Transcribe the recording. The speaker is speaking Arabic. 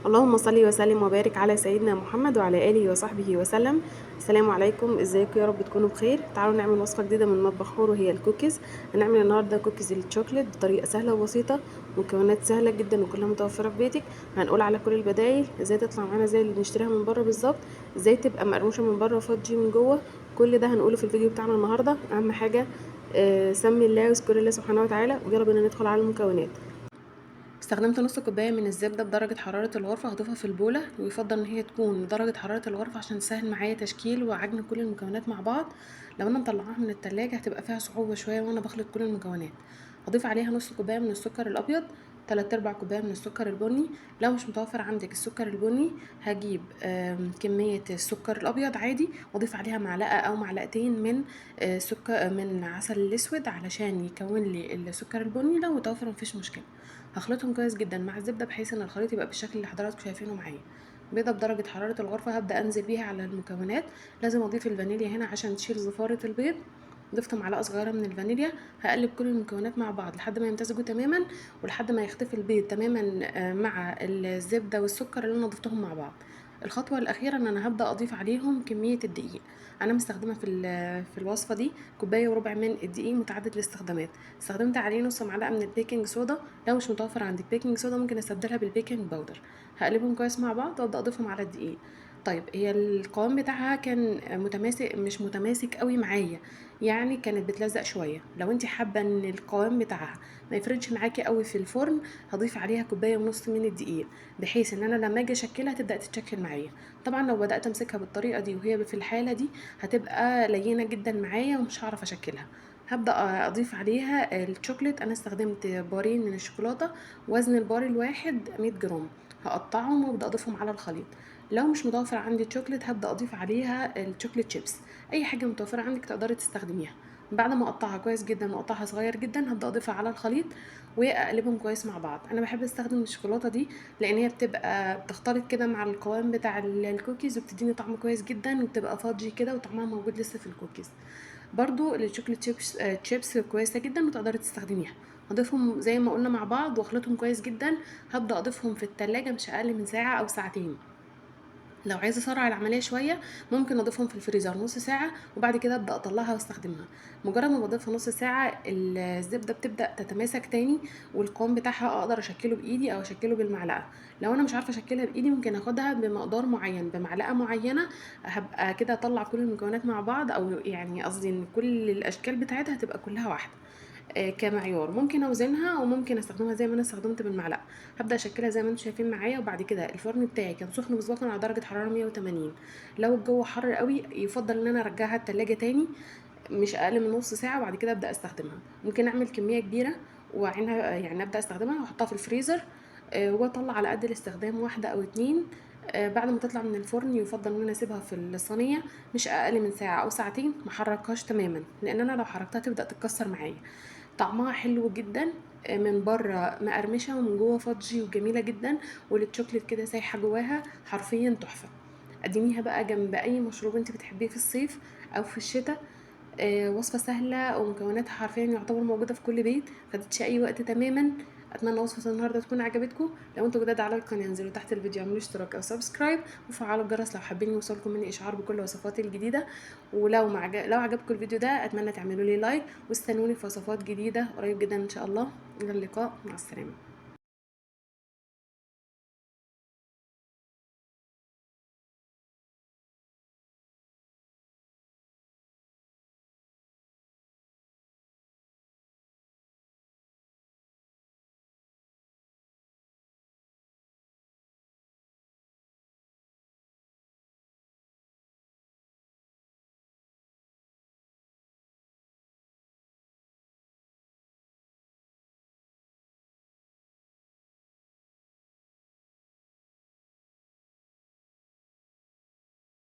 اللهم صل وسلم وبارك على سيدنا محمد وعلى اله وصحبه وسلم. السلام عليكم، ازيكم؟ يا رب تكونوا بخير. تعالوا نعمل وصفه جديده من مطبخ حور وهي الكوكيز. هنعمل النهارده كوكيز الشوكليت بطريقه سهله وبسيطه، مكونات سهله جدا وكلها متوفره في بيتك. هنقول على كل البدايل، ازاي تطلع معانا زي اللي بنشتريها من بره بالظبط، ازاي تبقى مقرمشه من بره وفضي من جوه. كل ده هنقوله في الفيديو بتاعنا النهارده. اهم حاجه سمي الله واذكر الله سبحانه وتعالى. ويلا بينا ندخل على المكونات. استخدمت نص كوبايه من الزبده بدرجه حراره الغرفه، هضيفها في البوله، ويفضل ان هي تكون بدرجه حراره الغرفه عشان تسهل معايا تشكيل وعجن كل المكونات مع بعض. لو انا مطلعاها من التلاجة هتبقى فيها صعوبه شويه وانا بخلط كل المكونات. هضيف عليها نص كوبايه من السكر الابيض، 3/4 كوبايه من السكر البني. لو مش متوفر عندك السكر البني هجيب كميه السكر الابيض عادي، واضيف عليها معلقه او معلقتين من سكر من عسل الاسود علشان يكون لي السكر البني. لو متوفر مفيش مشكله. هخلطهم كويس جدا مع الزبده بحيث ان الخليط يبقى بالشكل اللي حضراتكم شايفينه معايا. بيضه بدرجه حراره الغرفه هبدا انزل بيها على المكونات. لازم اضيف الفانيليا هنا عشان تشيل زفاره البيض. ضفت معلقه صغيره من الفانيليا. هقلب كل المكونات مع بعض لحد ما يمتزجوا تماما، ولحد ما يختفي البيض تماما مع الزبده والسكر اللي انا ضفتهم مع بعض. الخطوه الاخيره ان انا هبدا اضيف عليهم كميه الدقيق. انا مستخدمه في الوصفه دي كوبايه وربع من الدقيق متعدد الاستخدامات. استخدمت عليه نص معلقه من البيكنج صودا. لو مش متوفر عندك بيكنج صودا ممكن استبدلها بالبيكنج باودر. هقلبهم كويس مع بعض وابدا اضيفهم على الدقيق. طيب هي القوام بتاعها كان متماسك، مش متماسك قوي معايا، يعني كانت بتلزق شويه. لو انت حابه ان القوام بتاعها ما يفرضش معاكي قوي في الفرن، هضيف عليها كوبايه ونص من الدقيق، بحيث ان انا لما اجي اشكلها تبدا تتشكل معايا. طبعا لو بدات امسكها بالطريقه دي وهي في الحاله دي هتبقى لينه جدا معايا ومش هعرف اشكلها. هبدا اضيف عليها الشوكليت. انا استخدمت بارين من الشوكولاته، وزن البار الواحد 100 جرام. هقطعهم وابدا اضيفهم على الخليط. لو مش متوفر عندي الشوكليت هبدا اضيف عليها الشوكليت شيبس. اي حاجه متوفره عندك تقدري تستخدميها. بعد ما اقطعها كويس جدا واقطعها صغير جدا هبدا اضيفها على الخليط واقلبهم كويس مع بعض. انا بحب استخدم الشوكولاته دي لان هي بتبقى بتختلط كده مع القوام بتاع الكوكيز وبتديني طعم كويس جدا وبتبقى فادجي كده وطعمها موجود لسه في الكوكيز. برضو الشوكليت شيبس كويسه جدا وتقدري تستخدميها. هضيفهم زي ما قلنا مع بعض واخلطهم كويس جدا. هبدا اضيفهم في التلاجة مش اقل من ساعه او ساعتين. لو عايزه اسرع العمليه شويه ممكن اضيفهم في الفريزر نص ساعه وبعد كده ابدا اطلعها واستخدمها. مجرد ما بضيفها نص ساعه الزبده بتبدا تتماسك تاني، والقوام بتاعها اقدر اشكله بايدي او اشكله بالمعلقه. لو انا مش عارفه اشكلها بايدي ممكن اخدها بمقدار معين بمعلقه معينه. هبقى كده اطلع كل المكونات مع بعض، او يعني قصدي ان كل الاشكال بتاعتها هتبقى كلها واحده. كمعيار ممكن اوزنها وممكن استخدمها زي ما انا استخدمت بالمعلقه. هبدا اشكلها زي ما انتم شايفين معايا. وبعد كده الفرن بتاعي كان سخن مسبقا على درجه حراره 180. لو الجو حر قوي يفضل ان انا ارجعها التلاجة تاني مش اقل من نص ساعه وبعد كده ابدا استخدمها. ممكن اعمل كميه كبيره وعينها يعني ابدا استخدمها واحطها في الفريزر، واطلع على قد الاستخدام واحده او اتنين. بعد ما تطلع من الفرن يفضل ان انا اسيبها في الصينيه مش اقل من ساعه او ساعتين، ما احركهاش تماما لان انا لو حركتها تبدا تتكسر معايا. طعمها حلو جدا، من بره مقرمشه ومن جوه فادجي وجميله جدا، والشوكليت كده سايحه جواها حرفيا تحفه. قدميها بقى جنب اي مشروب انت بتحبيه في الصيف او في الشتاء. وصفه سهله ومكوناتها حرفيا يعتبر موجوده في كل بيت، مخدتش اي وقت تماما. اتمنى وصفه النهارده تكون عجبتكم. لو انتوا جداد على القناه انزلوا تحت الفيديو اعملوا اشتراك او سبسكرايب وفعلوا الجرس لو حابين يوصلكم مني اشعار بكل وصفاتي الجديده. ولو لو عجبكم الفيديو ده اتمنى تعملوا لي لايك واستنوني في وصفات جديده قريب جدا ان شاء الله. الى اللقاء، مع السلامه.